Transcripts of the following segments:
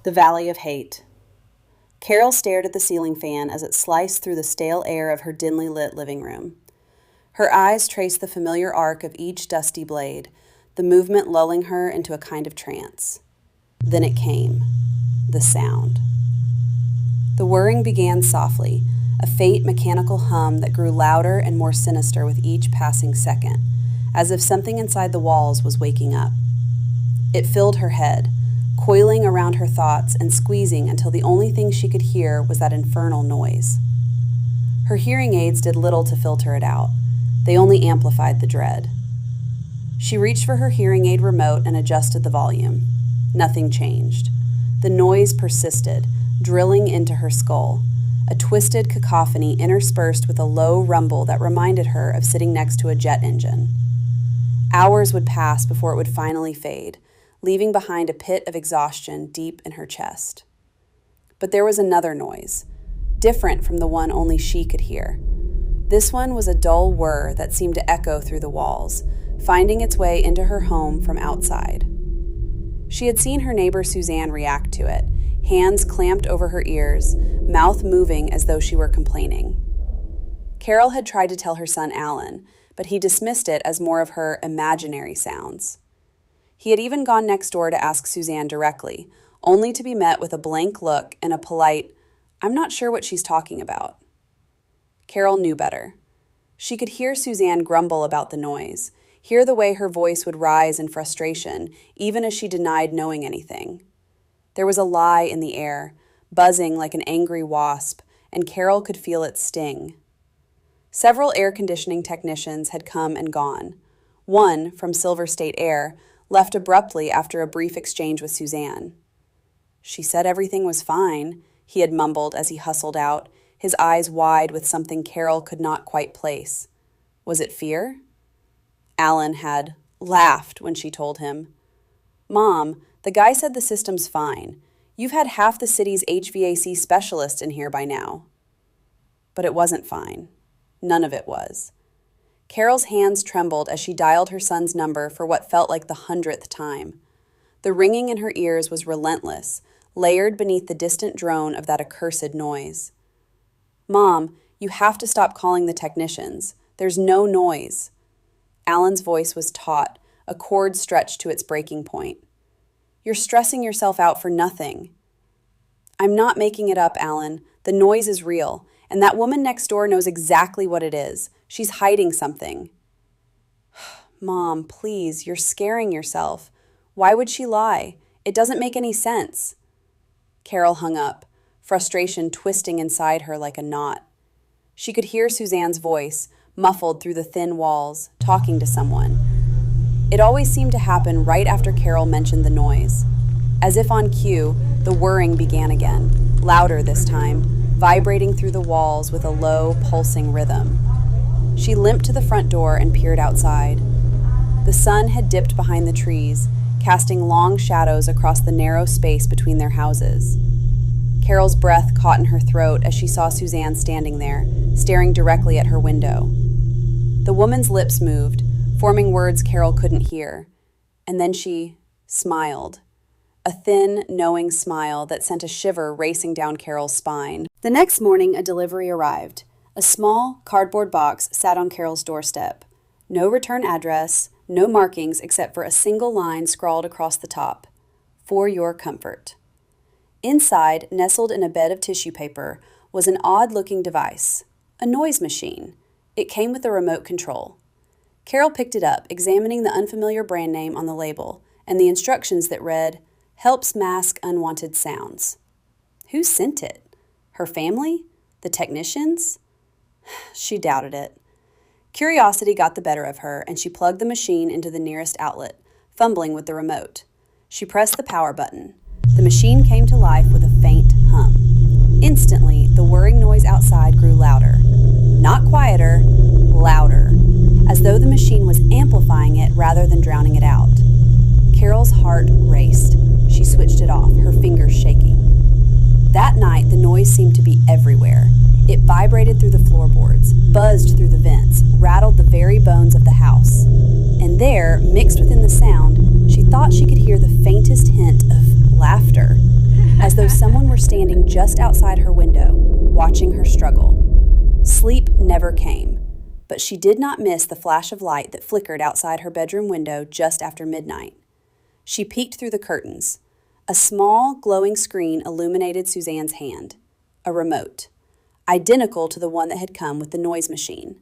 The Valley of Hate. Carol stared at the ceiling fan as it sliced through the stale air of her dimly lit living room. Her eyes traced the familiar arc of each dusty blade, the movement lulling her into a kind of trance. Then it came. The sound. The whirring began softly, a faint mechanical hum that grew louder and more sinister with each passing second, as if something inside the walls was waking up. It filled her head, coiling around her thoughts and squeezing until the only thing she could hear was that infernal noise. Her hearing aids did little to filter it out. They only amplified the dread. She reached for her hearing aid remote and adjusted the volume. Nothing changed. The noise persisted, drilling into her skull, a twisted cacophony interspersed with a low rumble that reminded her of sitting next to a jet engine. Hours would pass before it would finally fade, leaving behind a pit of exhaustion deep in her chest. But there was another noise, different from the one only she could hear. This one was a dull whir that seemed to echo through the walls, finding its way into her home from outside. She had seen her neighbor Suzanne react to it, hands clamped over her ears, mouth moving as though she were complaining. Carol had tried to tell her son Alan, but he dismissed it as more of her imaginary sounds. He had even gone next door to ask Suzanne directly, only to be met with a blank look and a polite, "I'm not sure what she's talking about." Carol knew better. She could hear Suzanne grumble about the noise, hear the way her voice would rise in frustration, even as she denied knowing anything. There was a lie in the air, buzzing like an angry wasp, and Carol could feel its sting. Several air conditioning technicians had come and gone. One, from Silver State Air, left abruptly after a brief exchange with Suzanne. "She said everything was fine," he had mumbled as he hustled out, his eyes wide with something Carol could not quite place. Was it fear? Alan had laughed when she told him. "Mom, the guy said the system's fine. You've had half the city's HVAC specialists in here by now." But it wasn't fine. None of it was. Carol's hands trembled as she dialed her son's number for what felt like the 100th time. The ringing in her ears was relentless, layered beneath the distant drone of that accursed noise. "Mom, you have to stop calling the technicians. There's no noise." Alan's voice was taut, a cord stretched to its breaking point. "You're stressing yourself out for nothing." "I'm not making it up, Alan. The noise is real, and that woman next door knows exactly what it is. She's hiding something." "Mom, please, you're scaring yourself. Why would she lie? It doesn't make any sense." Carol hung up, frustration twisting inside her like a knot. She could hear Suzanne's voice, muffled through the thin walls, talking to someone. It always seemed to happen right after Carol mentioned the noise. As if on cue, the whirring began again, louder this time, vibrating through the walls with a low, pulsing rhythm. She limped to the front door and peered outside. The sun had dipped behind the trees, casting long shadows across the narrow space between their houses. Carol's breath caught in her throat as she saw Suzanne standing there, staring directly at her window. The woman's lips moved, forming words Carol couldn't hear, and then she smiled. A thin, knowing smile that sent a shiver racing down Carol's spine. The next morning, a delivery arrived. A small, cardboard box sat on Carol's doorstep. No return address, no markings except for a single line scrawled across the top. "For your comfort." Inside, nestled in a bed of tissue paper, was an odd-looking device. A noise machine. It came with a remote control. Carol picked it up, examining the unfamiliar brand name on the label, and the instructions that read, "Helps mask unwanted sounds." Who sent it? Her family? The technicians? She doubted it. Curiosity got the better of her, and she plugged the machine into the nearest outlet, fumbling with the remote. She pressed the power button. The machine came to life with a faint hum. Instantly, the whirring noise outside grew louder. Not quieter, louder, as though the machine was amplifying it rather than drowning it out. Carol's heart raced. She switched it off, her fingers shaking. That night, the noise seemed to be everywhere. It vibrated through the floorboards, buzzed through the vents, rattled the very bones of the house. And there, mixed within the sound, she thought she could hear the faintest hint of laughter. though someone were standing just outside her window, watching her struggle. Sleep never came, but she did not miss the flash of light that flickered outside her bedroom window just after midnight. She peeked through the curtains. A small, glowing screen illuminated Suzanne's hand. A remote, identical to the one that had come with the noise machine.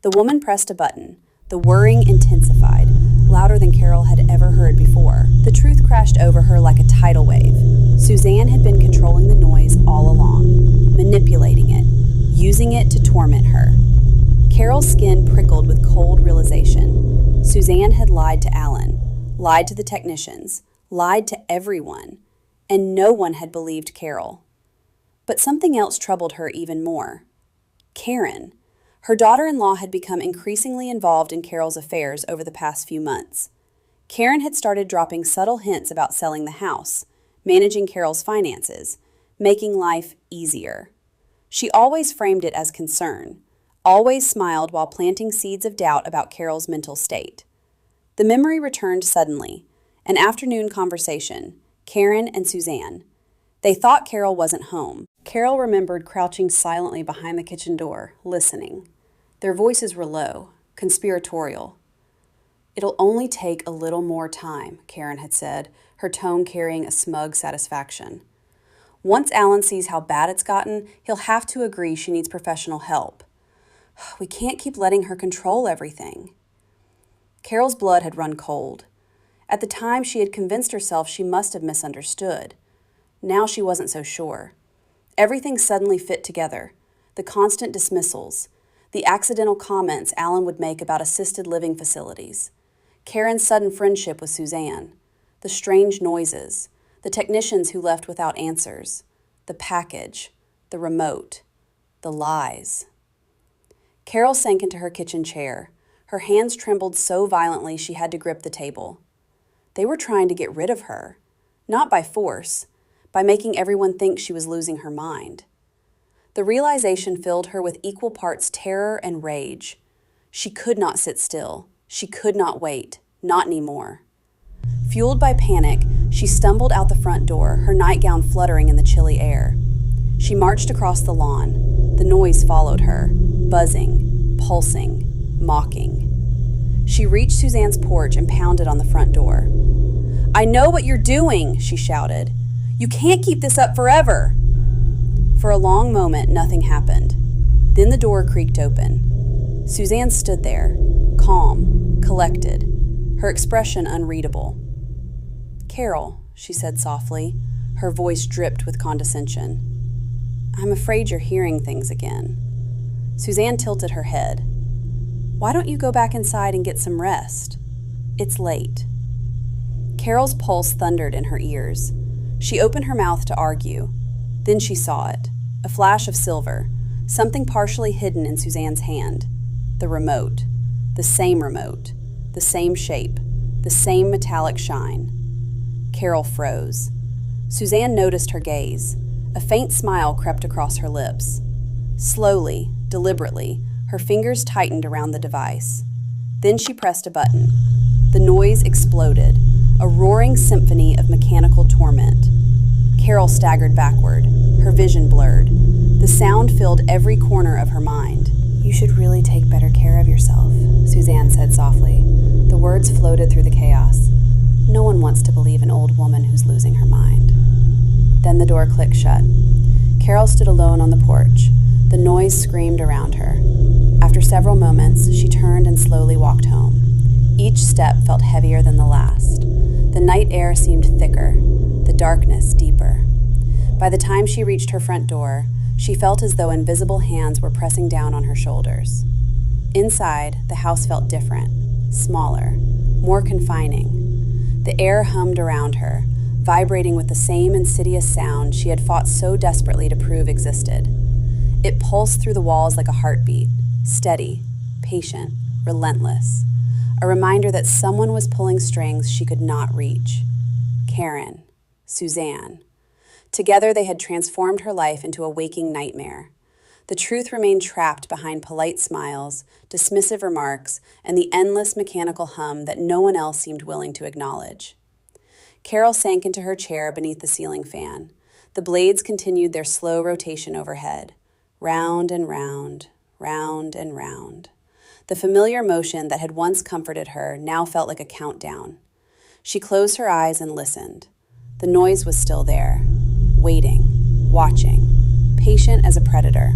The woman pressed a button. The whirring intensified, louder than Carol had ever heard before. The truth crashed over her like a tidal wave. Suzanne had been controlling the noise all along, manipulating it, using it to torment her. Carol's skin prickled with cold realization. Suzanne had lied to Alan, lied to the technicians, lied to everyone, and no one had believed Carol. But something else troubled her even more. Karen. Her daughter-in-law had become increasingly involved in Carol's affairs over the past few months. Karen had started dropping subtle hints about selling the house, managing Carol's finances, making life easier. She always framed it as concern, always smiled while planting seeds of doubt about Carol's mental state. The memory returned suddenly, an afternoon conversation, Karen and Suzanne. They thought Carol wasn't home. Carol remembered crouching silently behind the kitchen door, listening. Their voices were low, conspiratorial. "It'll only take a little more time," Karen had said, her tone carrying a smug satisfaction. "Once Alan sees how bad it's gotten, he'll have to agree she needs professional help. We can't keep letting her control everything." Carol's blood had run cold. At the time, she had convinced herself she must have misunderstood. Now she wasn't so sure. Everything suddenly fit together. The constant dismissals, the accidental comments Alan would make about assisted living facilities, Karen's sudden friendship with Suzanne, the strange noises, the technicians who left without answers, the package, the remote, the lies. Carol sank into her kitchen chair. Her hands trembled so violently she had to grip the table. They were trying to get rid of her, not by force, by making everyone think she was losing her mind. The realization filled her with equal parts terror and rage. She could not sit still. She could not wait. Not anymore. Fueled by panic, she stumbled out the front door, her nightgown fluttering in the chilly air. She marched across the lawn. The noise followed her, buzzing, pulsing, mocking. She reached Suzanne's porch and pounded on the front door. "I know what you're doing," she shouted. "You can't keep this up forever." For a long moment, nothing happened. Then the door creaked open. Suzanne stood there, calm, collected, her expression unreadable. "Carol," she said softly. Her voice dripped with condescension. "I'm afraid you're hearing things again." Suzanne tilted her head. "Why don't you go back inside and get some rest? It's late." Carol's pulse thundered in her ears. She opened her mouth to argue. Then she saw it, a flash of silver, something partially hidden in Suzanne's hand. The remote, the same shape, the same metallic shine. Carol froze. Suzanne noticed her gaze. A faint smile crept across her lips. Slowly, deliberately, her fingers tightened around the device. Then she pressed a button. The noise exploded, a roaring symphony of mechanical torment. Carol staggered backward, her vision blurred. The sound filled every corner of her mind. "You should really take better care of yourself," Suzanne said softly. The words floated through the chaos. "No one wants to believe an old woman who's losing her mind." Then the door clicked shut. Carol stood alone on the porch. The noise screamed around her. After several moments, she turned and slowly walked home. Each step felt heavier than the last. The night air seemed thicker, the darkness deeper. By the time she reached her front door, she felt as though invisible hands were pressing down on her shoulders. Inside, the house felt different, smaller, more confining. The air hummed around her, vibrating with the same insidious sound she had fought so desperately to prove existed. It pulsed through the walls like a heartbeat, steady, patient, relentless. A reminder that someone was pulling strings she could not reach. Karen, Suzanne. Together they had transformed her life into a waking nightmare. The truth remained trapped behind polite smiles, dismissive remarks, and the endless mechanical hum that no one else seemed willing to acknowledge. Carol sank into her chair beneath the ceiling fan. The blades continued their slow rotation overhead, round and round, round and round. The familiar motion that had once comforted her now felt like a countdown. She closed her eyes and listened. The noise was still there, waiting, watching, patient as a predator.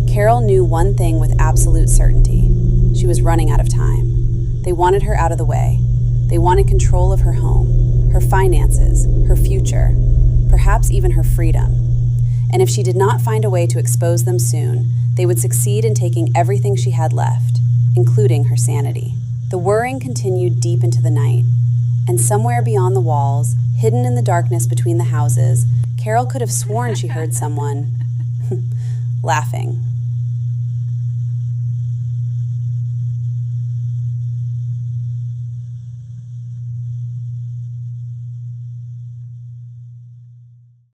Carol knew one thing with absolute certainty. She was running out of time. They wanted her out of the way. They wanted control of her home, her finances, her future, perhaps even her freedom. And if she did not find a way to expose them soon, they would succeed in taking everything she had left, including her sanity. The whirring continued deep into the night, and somewhere beyond the walls, hidden in the darkness between the houses, Carol could have sworn she heard someone laughing.